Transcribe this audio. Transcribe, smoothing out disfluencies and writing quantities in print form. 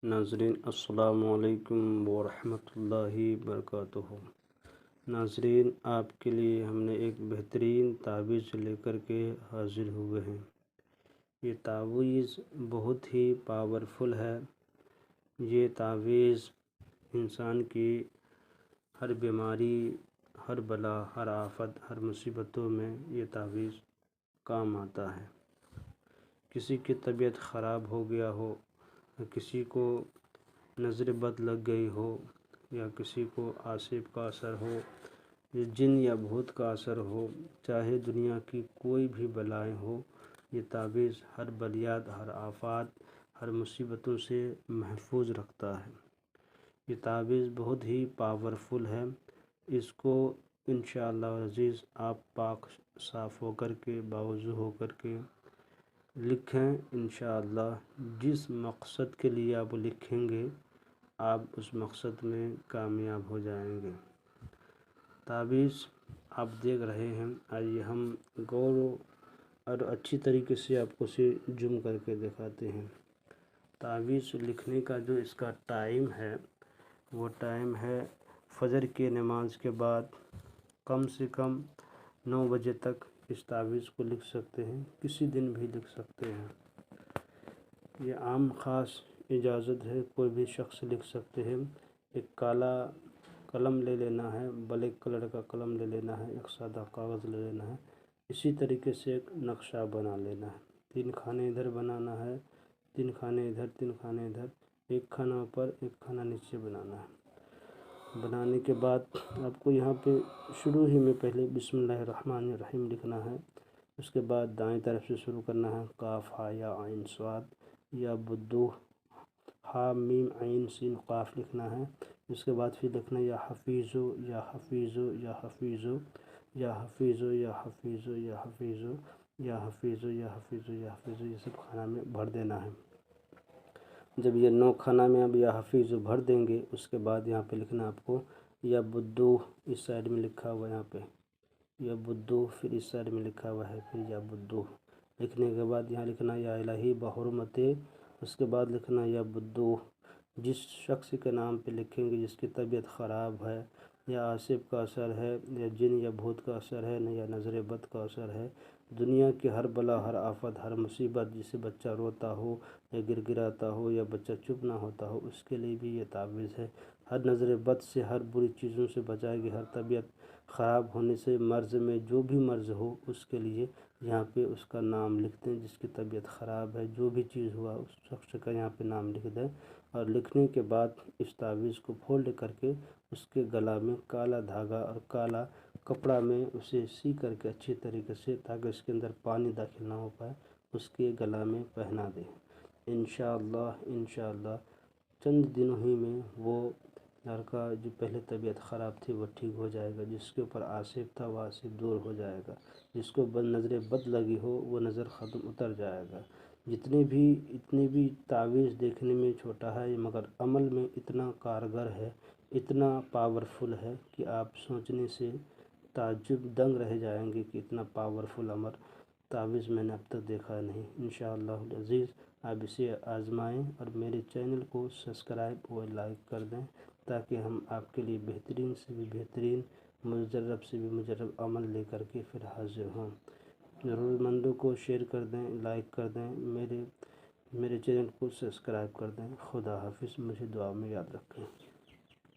ناظرین السلام علیکم ورحمۃ اللہ وبرکاتہ۔ ناظرین، آپ کے لیے ہم نے ایک بہترین تعویذ لے کر کے حاضر ہوئے ہیں۔ یہ تعویذ بہت ہی پاورفل ہے۔ یہ تعویذ انسان کی ہر بیماری، ہر بلا، ہر آفت، ہر مصیبتوں میں یہ تعویذ کام آتا ہے۔ کسی کی طبیعت خراب ہو گیا ہو، کسی کو نظر بد لگ گئی ہو، یا کسی کو آسیب کا اثر ہو، یا جن یا بھوت کا اثر ہو، چاہے دنیا کی کوئی بھی بلائیں ہو، یہ تعویذ ہر بلیات، ہر آفات، ہر مصیبتوں سے محفوظ رکھتا ہے۔ یہ تعویذ بہت ہی پاورفل ہے۔ اس کو انشاءاللہ عزیز آپ پاک صاف ہو کر کے، باوضو ہو کر کے لکھیں۔ انشاءاللہ جس مقصد کے لیے آپ لکھیں گے، آپ اس مقصد میں کامیاب ہو جائیں گے۔ تعویذ آپ دیکھ رہے ہیں، آئیے ہم غور اور اچھی طریقے سے آپ کو اسے زوم کر کے دکھاتے ہیں۔ تعویذ لکھنے کا جو اس کا ٹائم ہے، وہ ٹائم ہے فجر کی نماز کے بعد کم سے کم 9 بجے تک اس تعویذ کو لکھ سکتے ہیں، کسی دن بھی لکھ سکتے ہیں۔ یہ عام خاص اجازت ہے، کوئی بھی شخص لکھ سکتے ہیں۔ ایک کالا قلم لے لینا ہے، بلیک کلر کا قلم لے لینا ہے، ایک سادہ کاغذ لے لینا ہے، اسی طریقے سے ایک نقشہ بنا لینا ہے۔ 3 کھانے ادھر بنانا ہے، 3 کھانے ادھر، 3 کھانے ادھر، ایک کھانا اوپر، ایک کھانا نیچے بنانا ہے۔ بنانے کے بعد آپ کو یہاں پہ شروع ہی میں پہلے بسم اللہ الرحمن الرحیم لکھنا ہے۔ اس کے بعد دائیں طرف سے شروع کرنا ہے، قاف ہا یا عین صاد یا بدو، ہا میم عین سین قاف لکھنا ہے۔ اس کے بعد پھر لکھنا ہے یا حفیظو یا حفیظو یا حفیظو یا حفیظو یا حفیظو یا حفیظو یا حفیظو یا حفیظو یا حفیظو، یہ سب کھانا میں بھر دینا ہے۔ جب یہ 9 کھانا میں اب یا حفیظو بھر دیں گے، اس کے بعد یہاں پہ لکھنا آپ کو یا بدو، اس سائڈ میں لکھا ہوا ہے یہاں پہ یا بدو، پھر اس سائڈ میں لکھا ہوا ہے پھر یا بدو۔ لکھنے کے بعد یہاں لکھنا یا الہی بحرمت، اس کے بعد لکھنا یا بدو۔ جس شخص کے نام پہ لکھیں گے، جس کی طبیعت خراب ہے، یا آسیب کا اثر ہے، یا جن یا بھوت کا اثر ہے، یا نظر بد کا اثر ہے، دنیا کی ہر بلا، ہر آفت، ہر مصیبت، جسے بچہ روتا ہو یا گر گراتا ہو یا بچہ چپ نہ ہوتا ہو، اس کے لیے بھی یہ تعویذ ہے۔ ہر نظر بد سے، ہر بری چیزوں سے بچائے گی، ہر طبیعت خراب ہونے سے، مرض میں جو بھی مرض ہو، اس کے لیے یہاں پہ اس کا نام لکھ دیں۔ جس کی طبیعت خراب ہے، جو بھی چیز ہوا، اس شخص کا یہاں پہ نام لکھ دیں، اور لکھنے کے بعد اس تعویذ کو فولڈ کر کے اس کے گلا میں کالا دھاگا اور کالا کپڑا میں اسے سی کر کے اچھی طریقے سے، تاکہ اس کے اندر پانی داخل نہ ہو پائے، اس کے گلا میں پہنا دیں۔ انشاءاللہ چند دنوں ہی میں وہ لڑکا جو پہلے طبیعت خراب تھی وہ ٹھیک ہو جائے گا، جس کے اوپر آسیب تھا وہ آسیب دور ہو جائے گا، جس کو نظر بد لگی ہو وہ نظر ختم اتر جائے گا۔ اتنی بھی تعویذ دیکھنے میں چھوٹا ہے، مگر عمل میں اتنا کارگر ہے، اتنا پاورفل ہے کہ آپ سوچنے سے تعجب دنگ رہ جائیں گے کہ اتنا پاورفل عمل تعویذ میں نے اب تک دیکھا نہیں۔ انشاءاللہ العزیز آپ اسے آزمائیں، اور میرے چینل کو سبسکرائب اور لائک کر دیں، تاکہ ہم آپ کے لیے بہترین سے بھی بہترین، مجرب سے بھی مجرب عمل لے کر کے پھر حاضر ہوں۔ ضرورت مندوں کو شیئر کر دیں، لائک کر دیں، میرے چینل کو سبسکرائب کر دیں۔ خدا حافظ، مجھے دعا میں یاد رکھیں۔